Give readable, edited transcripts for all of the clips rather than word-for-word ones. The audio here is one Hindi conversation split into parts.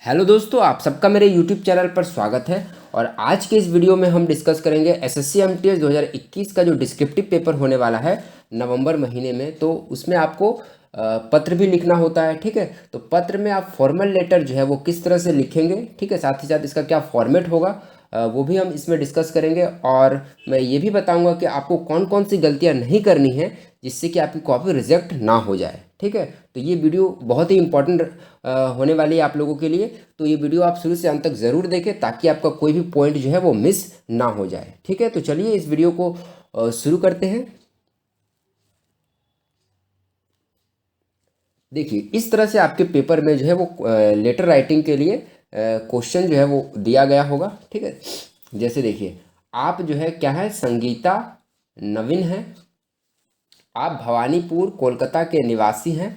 हेलो दोस्तों, आप सबका मेरे यूट्यूब चैनल पर स्वागत है। और आज के इस वीडियो में हम डिस्कस करेंगे एसएससी एमटीएस 2021 का जो डिस्क्रिप्टिव पेपर होने वाला है नवंबर महीने में। तो उसमें आपको पत्र भी लिखना होता है, ठीक है। तो पत्र में आप फॉर्मल लेटर जो है वो किस तरह से लिखेंगे, ठीक है, साथ ही साथ इसका क्या फॉर्मेट होगा वो भी हम इसमें डिस्कस करेंगे। और मैं ये भी बताऊंगा कि आपको कौन कौन सी गलतियां नहीं करनी है जिससे कि आपकी कॉपी रिजेक्ट ना हो जाए, ठीक है। तो ये वीडियो बहुत ही इंपॉर्टेंट होने वाली है आप लोगों के लिए। तो ये वीडियो आप शुरू से अंत तक ज़रूर देखें ताकि आपका कोई भी पॉइंट जो है वो मिस ना हो जाए, ठीक है। तो चलिए इस वीडियो को शुरू करते हैं। देखिए, इस तरह से आपके पेपर में जो है वो लेटर राइटिंग के लिए क्वेश्चन जो है वो दिया गया होगा, ठीक है। जैसे देखिए, आप जो है क्या है, संगीता नवीन है, आप भवानीपुर कोलकाता के निवासी हैं।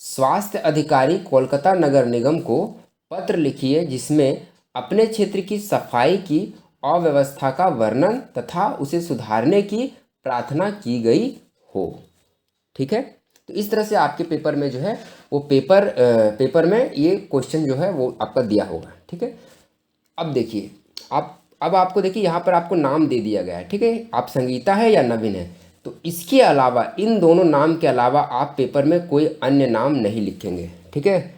स्वास्थ्य अधिकारी कोलकाता नगर निगम को पत्र लिखिए जिसमें अपने क्षेत्र की सफाई की अव्यवस्था का वर्णन तथा उसे सुधारने की प्रार्थना की गई हो, ठीक है। तो इस तरह से आपके पेपर में जो है वो पेपर में ये क्वेश्चन जो है वो आपका दिया होगा, ठीक है। अब देखिए, आप अब आपको देखिए यहाँ पर आपको नाम दे दिया गया है, ठीक है। आप संगीता है या नवीन है, तो इसके अलावा इन दोनों नाम के अलावा आप पेपर में कोई अन्य नाम नहीं लिखेंगे, ठीक है।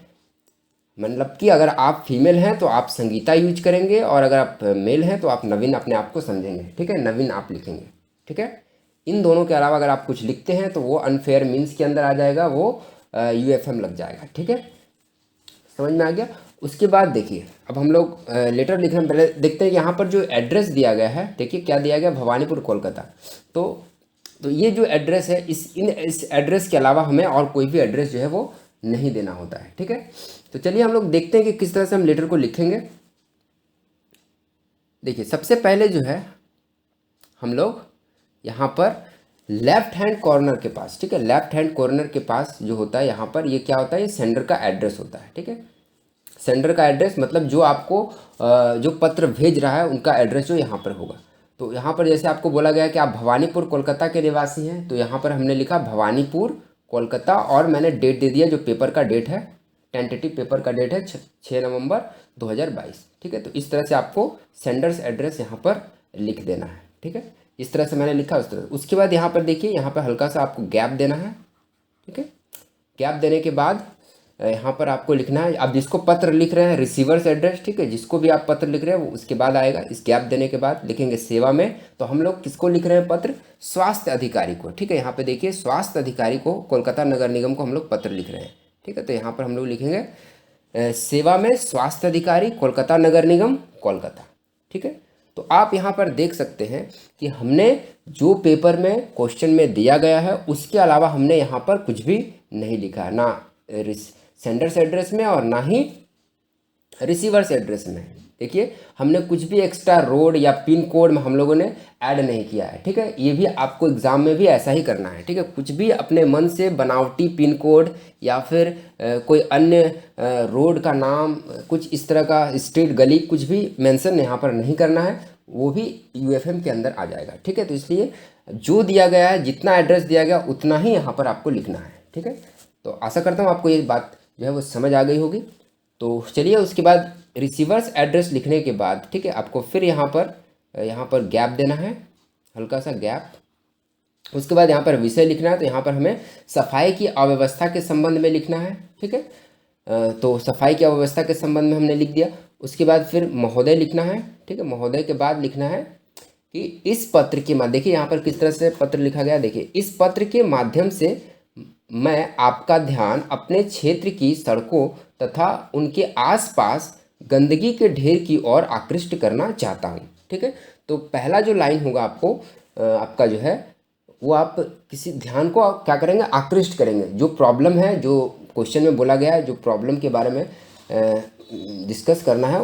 मतलब कि अगर आप फीमेल हैं तो आप संगीता यूज करेंगे और अगर आप मेल हैं तो आप नवीन अपने आप को समझेंगे, ठीक है, नवीन आप लिखेंगे, ठीक है। इन दोनों के अलावा अगर आप कुछ लिखते हैं तो वो अनफेयर मीन्स के अंदर आ जाएगा, वो यूएफएम लग जाएगा, ठीक है। समझ में आ गया। उसके बाद देखिए, अब हम लोग लेटर लिखने में पहले देखते हैं कि यहाँ पर जो एड्रेस दिया गया है, देखिए क्या दिया गया, भवानीपुर कोलकाता। तो ये जो एड्रेस है, इस एड्रेस के अलावा हमें और कोई भी एड्रेस जो है वो नहीं देना होता है, ठीक है। तो चलिए हम लोग देखते हैं कि किस तरह से हम लेटर को लिखेंगे। देखिए, सबसे पहले जो है हम लोग यहाँ पर लेफ्ट हैंड कॉर्नर के पास, ठीक है, लेफ्ट हैंड कॉर्नर के पास जो होता है यहाँ पर, ये क्या होता है, ये सेंडर का एड्रेस होता है, ठीक है। सेंडर का एड्रेस मतलब जो आपको जो पत्र भेज रहा है उनका एड्रेस जो यहाँ पर होगा। तो यहाँ पर जैसे आपको बोला गया कि आप भवानीपुर कोलकाता के निवासी हैं, तो यहाँ पर हमने लिखा भवानीपुर कोलकाता और मैंने डेट दे दिया जो पेपर का डेट है, टेंटेटिव पेपर का डेट है 6 नवंबर 2022, ठीक है। तो इस तरह से आपको सेंडर्स एड्रेस यहाँ पर लिख देना है, ठीक है। इस तरह से मैंने लिखा उस तरह। उसके बाद यहाँ पर देखिए, यहाँ पर हल्का सा आपको गैप देना है, ठीक है। गैप देने के बाद यहाँ पर आपको लिखना है, आप जिसको पत्र लिख रहे हैं रिसीवर्स एड्रेस, ठीक है, जिसको भी आप पत्र लिख रहे हैं वो उसके बाद आएगा। इस गैप देने के बाद लिखेंगे सेवा में, तो हम लोग किसको लिख रहे हैं पत्र, स्वास्थ्य अधिकारी को, ठीक है। यहाँ पे देखिए, स्वास्थ्य अधिकारी को कोलकाता नगर निगम को हम लोग पत्र लिख रहे हैं, ठीक है। तो यहाँ पर हम लोग लिखेंगे सेवा में स्वास्थ्य अधिकारी कोलकाता नगर निगम कोलकाता, ठीक है। तो आप यहाँ पर देख सकते हैं कि हमने जो पेपर में क्वेश्चन में दिया गया है उसके अलावा हमने यहाँ पर कुछ भी नहीं लिखा है, ना सेंडर्स एड्रेस में और ना ही रिसीवर्स एड्रेस में। देखिए, हमने कुछ भी एक्स्ट्रा रोड या पिन कोड में हम लोगों ने ऐड नहीं किया है, ठीक है। ये भी आपको एग्ज़ाम में भी ऐसा ही करना है, ठीक है। कुछ भी अपने मन से बनावटी पिन कोड या फिर कोई अन्य रोड का नाम, कुछ इस तरह का स्ट्रीट गली कुछ भी मेंशन यहाँ पर नहीं करना है, वो भी यूएफएम के अंदर आ जाएगा, ठीक है। तो इसलिए जो दिया गया है, जितना एड्रेस दिया गया उतना ही यहाँ पर आपको लिखना है, ठीक है। तो आशा करता हूँ आपको ये बात जो है वो समझ आ गई होगी। तो चलिए, उसके बाद रिसीवर्स एड्रेस लिखने के बाद, ठीक है, आपको फिर यहाँ पर गैप देना है, हल्का सा गैप। उसके बाद यहाँ पर विषय लिखना है, तो यहाँ पर हमें सफाई की अव्यवस्था के संबंध में लिखना है, ठीक है। तो सफाई की अव्यवस्था के संबंध में हमने लिख दिया। उसके बाद फिर महोदय लिखना है, ठीक है। महोदय के बाद लिखना है कि इस पत्र के माध्यम, देखिए यहाँ पर किस तरह से पत्र लिखा गया, देखिए, इस पत्र के माध्यम से मैं आपका ध्यान अपने क्षेत्र की सड़कों तथा उनके आसपास गंदगी के ढेर की ओर आकृष्ट करना चाहता हूँ, ठीक है। तो पहला जो लाइन होगा आपको आपका जो है वो आप किसी ध्यान को आप क्या करेंगे, आकृष्ट करेंगे। जो प्रॉब्लम है, जो क्वेश्चन में बोला गया है, जो प्रॉब्लम के बारे में डिस्कस करना है,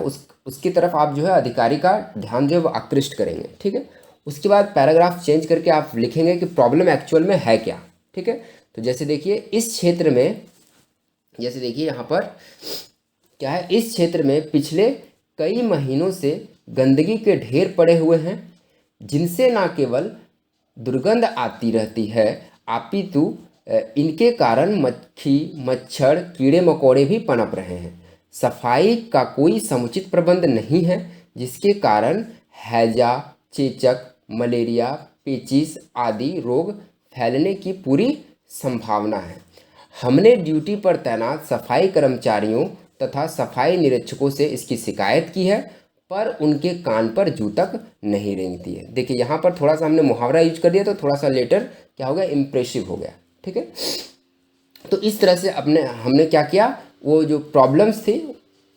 उसकी तरफ आप जो है अधिकारी का ध्यान जो है वो आकृष्ट करेंगे, ठीक है। उसके बाद पैराग्राफ चेंज करके आप लिखेंगे कि प्रॉब्लम एक्चुअल में है क्या, ठीक है। तो जैसे देखिए, इस क्षेत्र में, जैसे देखिए यहाँ पर क्या है, इस क्षेत्र में पिछले कई महीनों से गंदगी के ढेर पड़े हुए हैं जिनसे न केवल दुर्गंध आती रहती है अपितु इनके कारण मक्खी मच्छर कीड़े मकोड़े भी पनप रहे हैं। सफाई का कोई समुचित प्रबंध नहीं है, जिसके कारण हैजा, चेचक, मलेरिया, पेचिश आदि रोग फैलने की पूरी संभावना है। हमने ड्यूटी पर तैनात सफाई कर्मचारियों तथा सफाई निरीक्षकों से इसकी शिकायत की है, पर उनके कान पर जू तक नहीं रेंगती है। देखिए यहाँ पर थोड़ा सा हमने मुहावरा यूज कर दिया, तो थोड़ा सा लेटर क्या हो गया, इम्प्रेसिव हो गया। ठीक है, तो इस तरह से हमने क्या किया, वो जो प्रॉब्लम्स थी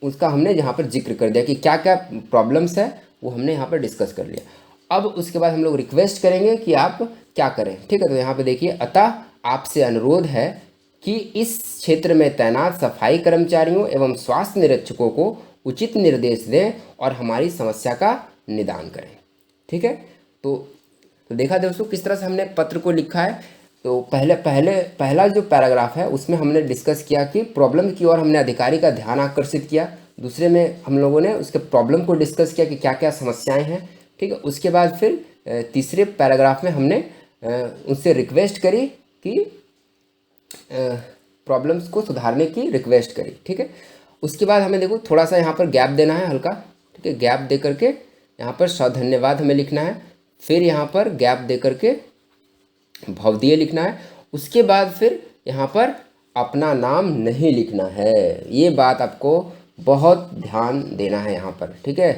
उसका हमने यहाँ पर जिक्र कर दिया कि क्या क्या प्रॉब्लम्स है, वो हमने यहाँ पर डिस्कस कर लिया। अब उसके बाद हम लोग रिक्वेस्ट करेंगे कि आप क्या करें। ठीक है, तो यहाँ पे देखिए, अतः आपसे अनुरोध है कि इस क्षेत्र में तैनात सफाई कर्मचारियों एवं स्वास्थ्य निरीक्षकों को उचित निर्देश दें और हमारी समस्या का निदान करें। ठीक है, तो देखा दोस्तों किस तरह से हमने पत्र को लिखा है। तो पहला जो पैराग्राफ है उसमें हमने डिस्कस किया कि प्रॉब्लम की ओर हमने अधिकारी का ध्यान आकर्षित किया। दूसरे में हम लोगों ने उसके प्रॉब्लम को डिस्कस किया कि क्या क्या समस्याएं हैं। ठीक है, उसके बाद फिर तीसरे पैराग्राफ में हमने उनसे रिक्वेस्ट करी कि प्रॉब्लम्स को सुधारने की रिक्वेस्ट करी। ठीक है, उसके बाद हमें देखो थोड़ा सा यहाँ पर गैप देना है हल्का। ठीक है, गैप दे करके यहाँ पर धन्यवाद हमें लिखना है, फिर यहाँ पर गैप दे करके भवदीय लिखना है, उसके बाद फिर यहाँ पर अपना नाम नहीं लिखना है। ये बात आपको बहुत ध्यान देना है यहाँ पर। ठीक है,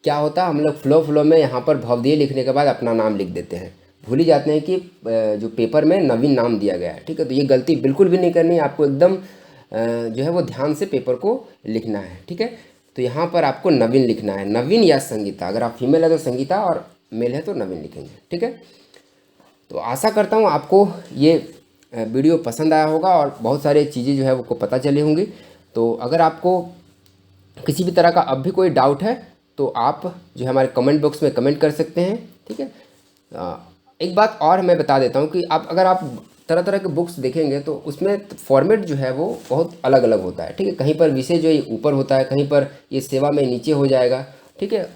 क्या होता है हम लोग फ्लो में यहाँ पर भवदीय लिखने के बाद अपना नाम लिख देते हैं, भूल ही जाते हैं कि जो पेपर में नवीन नाम दिया गया है। ठीक है, तो ये गलती बिल्कुल भी नहीं करनी है आपको, एकदम जो है वो ध्यान से पेपर को लिखना है। ठीक है, तो यहाँ पर आपको नवीन लिखना है, नवीन या संगीता। अगर आप फीमेल है तो संगीता और मेल है तो नवीन लिखेंगे। ठीक है, तो आशा करता हूँ आपको ये वीडियो पसंद आया होगा और बहुत सारी चीज़ें जो है वो पता चली होंगी। तो अगर आपको किसी भी तरह का अब भी कोई डाउट है तो आप जो है हमारे कमेंट बॉक्स में कमेंट कर सकते हैं। ठीक है, एक बात और मैं बता देता हूँ कि अगर आप तरह तरह के बुक्स देखेंगे तो उसमें फॉर्मेट जो है वो बहुत अलग अलग होता है। ठीक है, कहीं पर विषय जो है ऊपर होता है, कहीं पर ये सेवा में नीचे हो जाएगा। ठीक है,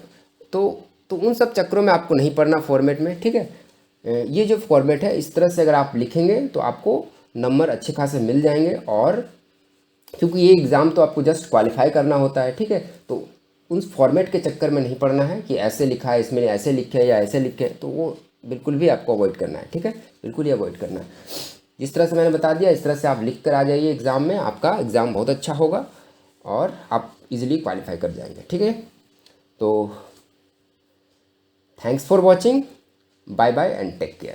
तो उन सब चक्करों में आपको नहीं पढ़ना फॉर्मेट में। ठीक है, ये जो फॉर्मेट है इस तरह से अगर आप लिखेंगे तो आपको नंबर अच्छे खासे मिल जाएंगे। और क्योंकि ये एग्ज़ाम तो आपको जस्ट क्वालिफाई करना होता है। ठीक है, तो उन फॉर्मेट के चक्कर में नहीं पढ़ना है कि ऐसे लिखा है इसमें ऐसे लिखे या ऐसे लिखे, तो वो बिल्कुल भी आपको अवॉइड करना है। ठीक है, बिल्कुल ही अवॉइड करना है। जिस तरह से मैंने बता दिया इस तरह से आप लिख कर आ जाइए एग्ज़ाम में, आपका एग्ज़ाम बहुत अच्छा होगा और आप इजीली क्वालिफाई कर जाएंगे। ठीक है, तो thanks for watching, bye bye and take care.